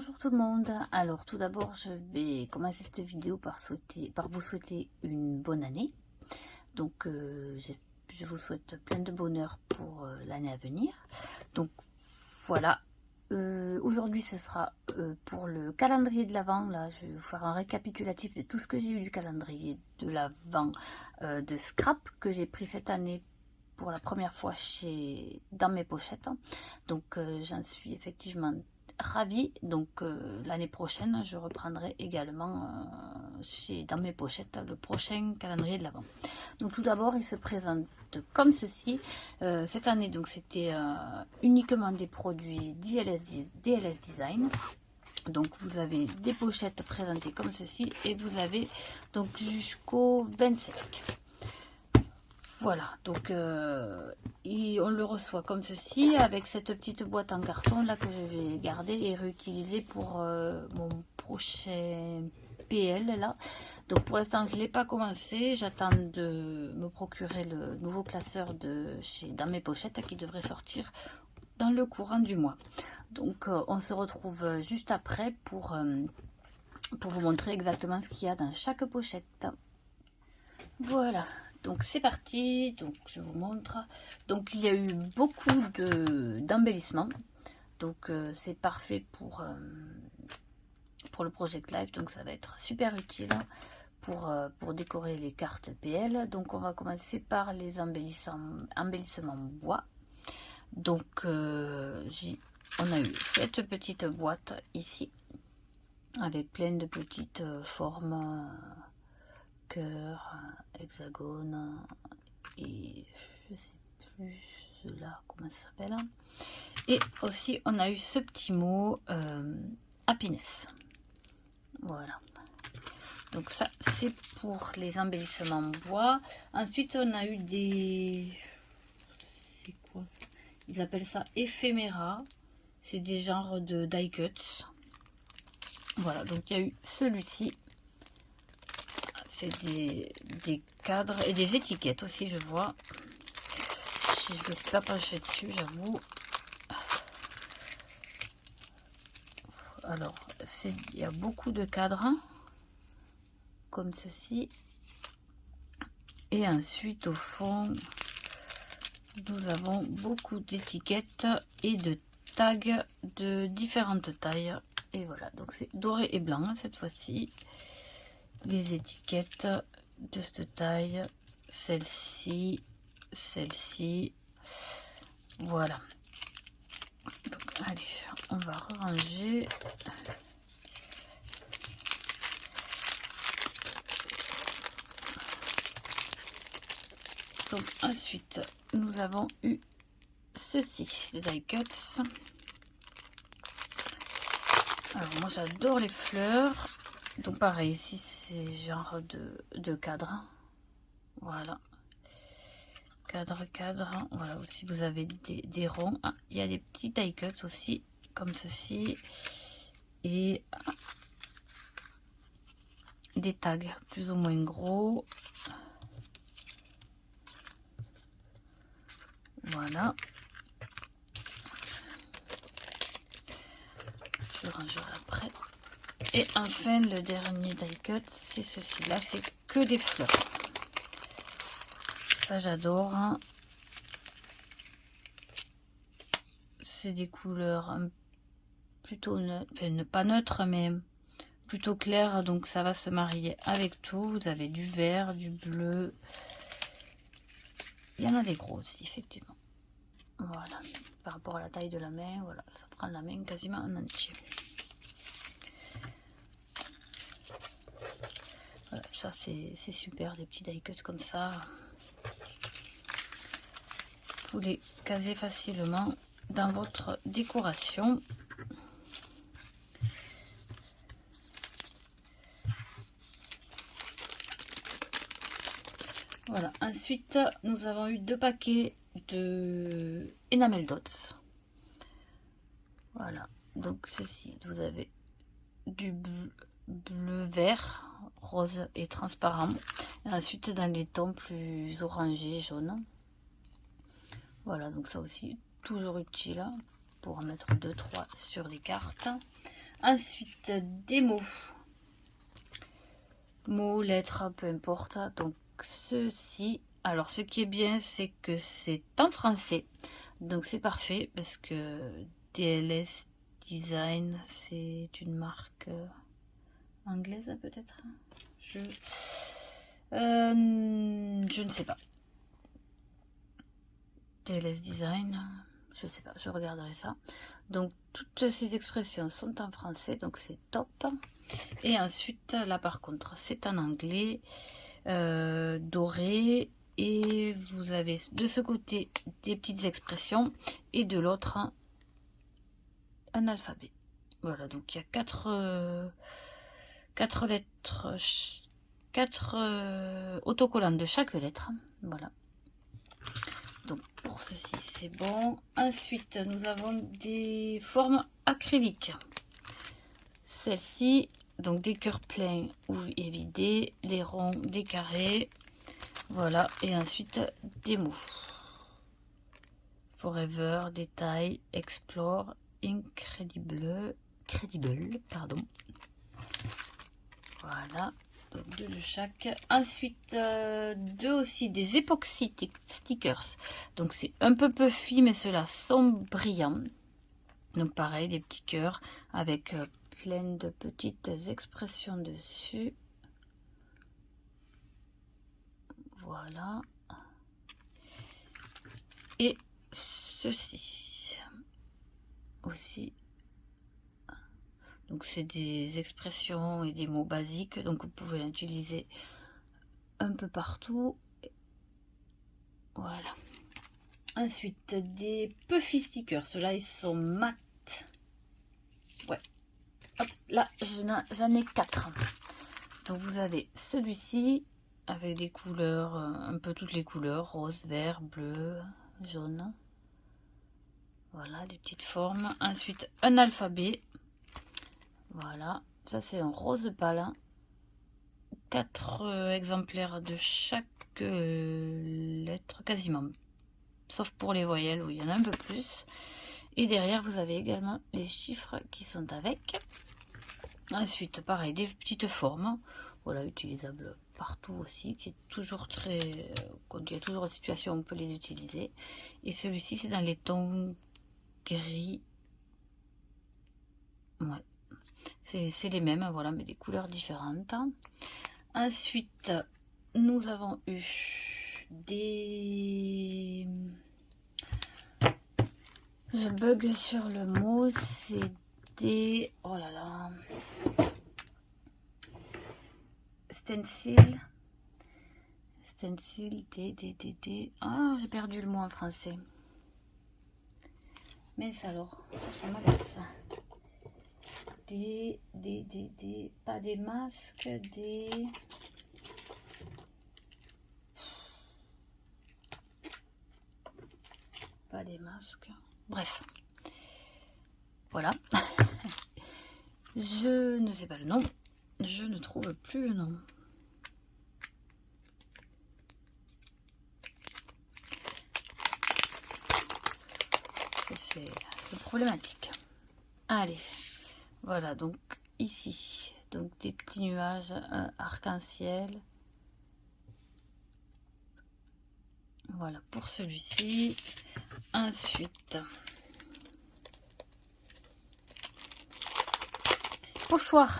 Bonjour tout le monde. Alors tout d'abord je vais commencer cette vidéo par vous souhaiter une bonne année. Donc je vous souhaite plein de bonheur pour l'année à venir. Donc voilà, aujourd'hui ce sera pour le calendrier de l'Avent. Là je vais vous faire un récapitulatif de tout ce que j'ai eu du calendrier de l'Avent de Scrap que j'ai pris cette année pour la première fois dans mes pochettes. Donc j'en suis effectivement ravie. Donc l'année prochaine je reprendrai également dans mes pochettes le prochain calendrier de l'Avent. Donc tout d'abord il se présente comme ceci. Cette année donc c'était uniquement des produits DLS Design. Donc vous avez des pochettes présentées comme ceci et vous avez donc jusqu'au 25. Voilà, donc on le reçoit comme ceci, avec cette petite boîte en carton là que je vais garder et réutiliser pour mon prochain PL là. Donc pour l'instant je ne l'ai pas commencé, j'attends de me procurer le nouveau classeur dans mes pochettes qui devrait sortir dans le courant du mois. Donc on se retrouve juste après pour vous montrer exactement ce qu'il y a dans chaque pochette. Voilà. Donc c'est parti, donc je vous montre. Donc il y a eu beaucoup d'embellissements. Donc c'est parfait pour le Project Live. Donc ça va être super utile pour décorer les cartes PL. Donc on va commencer par les embellissements bois. Donc on a eu cette petite boîte ici avec plein de petites formes. Cœur, hexagone et je sais plus cela comment ça s'appelle. Et aussi on a eu ce petit mot happiness. Voilà, donc ça c'est pour les embellissements bois. Ensuite on a eu c'est quoi ça, ils appellent ça éphéméra, c'est des genres de die cuts. Voilà, donc il y a eu celui-ci. C'est des cadres et des étiquettes aussi, je vois. Je ne me suis pas penchée dessus, j'avoue. Alors, il y a beaucoup de cadres, comme ceci. Et ensuite, au fond, nous avons beaucoup d'étiquettes et de tags de différentes tailles. Et voilà, donc c'est doré et blanc cette fois-ci. Les étiquettes de cette taille, celle-ci, voilà. Donc, allez, on va ranger. Donc ensuite nous avons eu ceci, les die cuts. Alors moi j'adore les fleurs. Donc pareil, ici c'est genre de cadre. Voilà. Cadre. Voilà, aussi vous avez des ronds. Ah, il y a des petits die cuts aussi, comme ceci. Et des tags plus ou moins gros. Voilà. Je rangerai après. Et enfin, le dernier die cut, c'est ceci-là. C'est que des fleurs. Ça, j'adore. Hein. C'est des couleurs plutôt neutres. Enfin, pas neutres, mais plutôt claires. Donc, ça va se marier avec tout. Vous avez du vert, du bleu. Il y en a des gros aussi, effectivement. Voilà. Par rapport à la taille de la main, voilà. Ça prend la main quasiment en entier. Voilà, ça c'est super, des petits die cuts comme ça. Vous les casez facilement dans votre décoration. Voilà, ensuite nous avons eu 2 paquets de Enamel Dots. Voilà, donc ceci, vous avez du bleu, vert, rose et transparent. Et ensuite dans les tons plus orangés, jaunes. Voilà, donc ça aussi toujours utile pour en mettre 2-3 sur les cartes. Ensuite, des mots. Mots, lettres, peu importe. Donc, ceci. Alors, ce qui est bien, c'est que c'est en français. Donc, c'est parfait parce que DLS Design, c'est une marque anglaise, peut-être. Je ne sais pas. DLS Design, je ne sais pas, je regarderai ça. Donc, toutes ces expressions sont en français, donc c'est top. Et ensuite, là par contre, c'est en anglais, doré. Et vous avez de ce côté des petites expressions et de l'autre un alphabet. Voilà, donc il y a quatre lettres, 4 autocollants de chaque lettre. Voilà. Donc pour ceci c'est bon. Ensuite nous avons des formes acryliques. Celle-ci, donc des cœurs pleins ou et vidés, des ronds, des carrés. Voilà, et ensuite des mots. Forever, Détail, Explore, Incredible, pardon. Voilà, donc 2 de chaque. Ensuite, 2 aussi des époxy stickers. Donc c'est un peu puffy, mais ceux-là sont brillants. Donc pareil, des petits cœurs avec plein de petites expressions dessus. Voilà. Et ceci aussi. Donc c'est des expressions et des mots basiques. Donc vous pouvez l'utiliser un peu partout. Voilà. Ensuite, des puffy stickers. Ceux-là, ils sont mat. Ouais. Hop, là, j'en ai 4. Donc vous avez celui-ci avec des couleurs, un peu toutes les couleurs, rose, vert, bleu, jaune. Voilà, des petites formes. Ensuite, un alphabet. Voilà, ça c'est un rose pâle. 4 exemplaires de chaque lettre, quasiment. Sauf pour les voyelles où il y en a un peu plus. Et derrière, vous avez également les chiffres qui sont avec. Ensuite, pareil, des petites formes. Voilà, utilisables partout aussi, qui est toujours très... quand il y a toujours une situation où on peut les utiliser. Et celui-ci, c'est dans les tons gris. Ouais. C'est les mêmes, voilà, mais des couleurs différentes. Ensuite, nous avons eu des... Je bug sur le mot, c'est des... Oh là là... Stencil, des... Ah, j'ai perdu le mot en français. Mais alors, ça m'agace. Pas des masques, des... Pas des masques. Bref. Voilà. Je ne sais pas le nom. Je ne trouve plus le nom. C'est problématique. Allez. Voilà, donc ici. Donc des petits nuages arc-en-ciel. Voilà pour celui-ci. Ensuite, pochoir.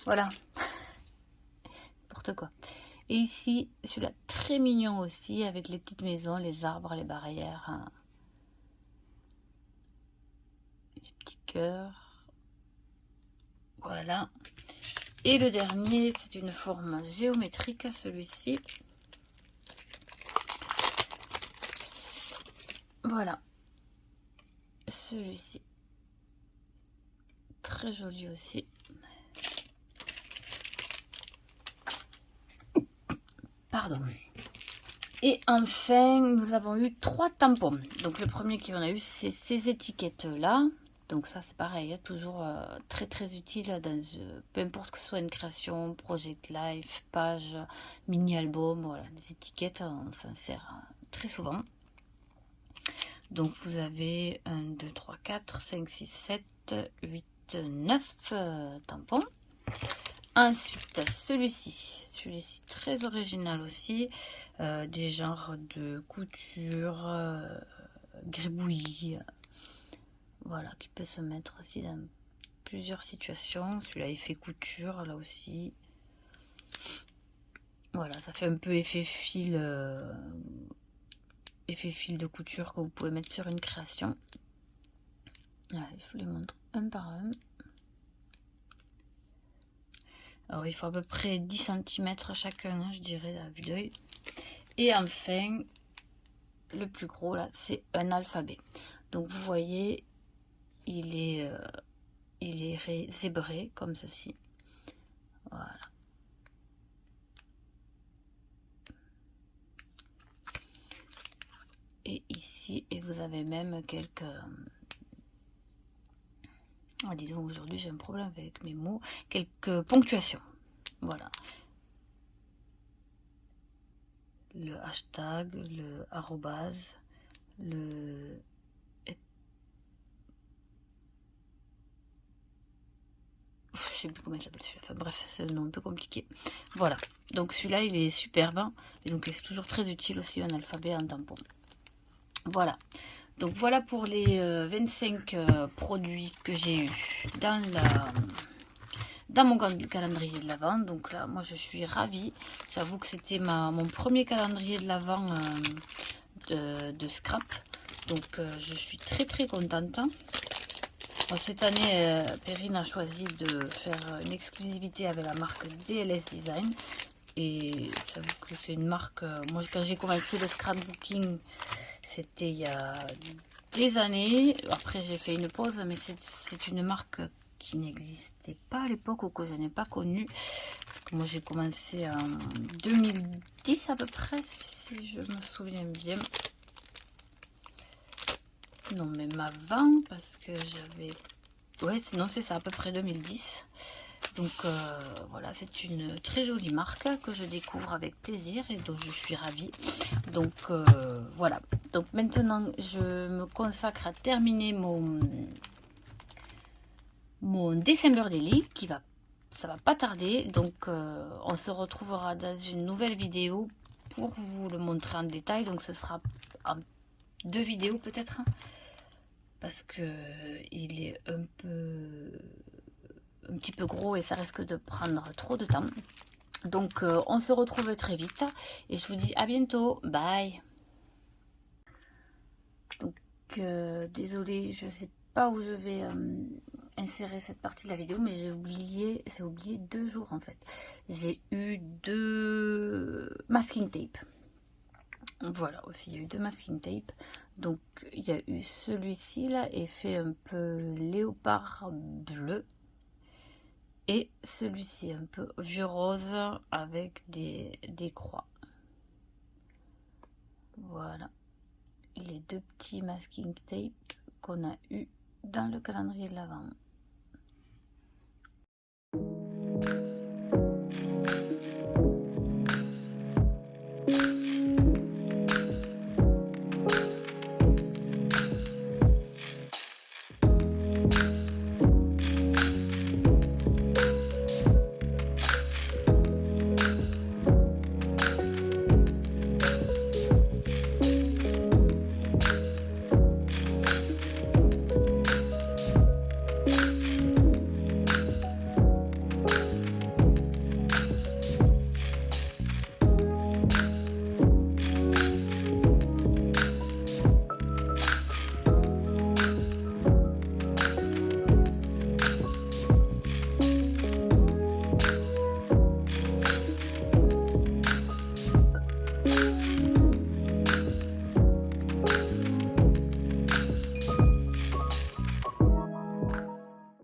Voilà. N'importe quoi. Et ici, celui-là très mignon aussi, avec les petites maisons, les arbres, les barrières. Hein. Des petits cœurs. Voilà. Et le dernier, c'est une forme géométrique, celui-ci. Voilà. Celui-ci. Très joli aussi. Pardon. Et enfin, nous avons eu 3 tampons. Donc le premier qu'on a eu, c'est ces étiquettes-là. Donc ça, c'est pareil, hein, toujours très très utile dans peu importe que ce soit une création, project life, page, mini-album. Voilà, les étiquettes, on s'en sert très souvent. Donc vous avez 1, 2, 3, 4, 5, 6, 7, 8, reste 9 tampons. Ensuite, celui-ci très original aussi, des genres de couture, gribouillis, voilà, qui peut se mettre aussi dans plusieurs situations. Celui-là, il fait couture, là aussi. Voilà, ça fait un peu effet fil de couture que vous pouvez mettre sur une création. Allez, je vous les montre un par un. Alors, il faut à peu près 10 cm chacun, hein, je dirais, à vue d'œil. Et enfin, le plus gros, là, c'est un alphabet. Donc, vous voyez, il est zébré, comme ceci. Voilà. Et ici, et vous avez même quelques... Ah, disons, aujourd'hui, j'ai un problème avec mes mots. Quelques ponctuations. Voilà. Le hashtag, le arrobase, le... Je sais plus comment il s'appelle celui-là. Enfin, bref, c'est un nom un peu compliqué. Voilà. Donc celui-là, il est superbe. Et donc, c'est toujours très utile aussi, un alphabet en tampon. Voilà. Donc, voilà pour les 25 produits que j'ai eu dans mon calendrier de l'Avent. Donc là, moi, je suis ravie. J'avoue que c'était mon premier calendrier de l'Avent de scrap. Donc, je suis très, très contente. Bon, cette année, Perrine a choisi de faire une exclusivité avec la marque DLS Design. Et j'avoue que c'est une marque... moi, quand j'ai commencé le scrapbooking, c'était il y a des années. Après, j'ai fait une pause, mais c'est une marque qui n'existait pas à l'époque ou que je n'ai pas connue. Parce que moi, j'ai commencé en 2010 à peu près, si je me souviens bien. Non, même avant, parce que j'avais... Ouais, sinon c'est ça, à peu près 2010. Donc voilà, c'est une très jolie marque que je découvre avec plaisir et dont je suis ravie. Donc voilà. Donc maintenant, je me consacre à terminer mon December Daily ça va pas tarder. Donc on se retrouvera dans une nouvelle vidéo pour vous le montrer en détail. Donc ce sera en 2 vidéos peut-être, parce que il est un petit peu gros et ça risque de prendre trop de temps. Donc on se retrouve très vite et je vous dis à bientôt. Bye. Donc désolée, je sais pas où je vais insérer cette partie de la vidéo, mais j'ai oublié 2 jours en fait. J'ai eu 2 masking tape. Voilà, aussi il y a eu 2 masking tape. Donc il y a eu celui-ci là, effet un peu léopard bleu. Et celui-ci un peu vieux rose avec des croix. Voilà. Les 2 petits masking tape qu'on a eu dans le calendrier de l'Avent.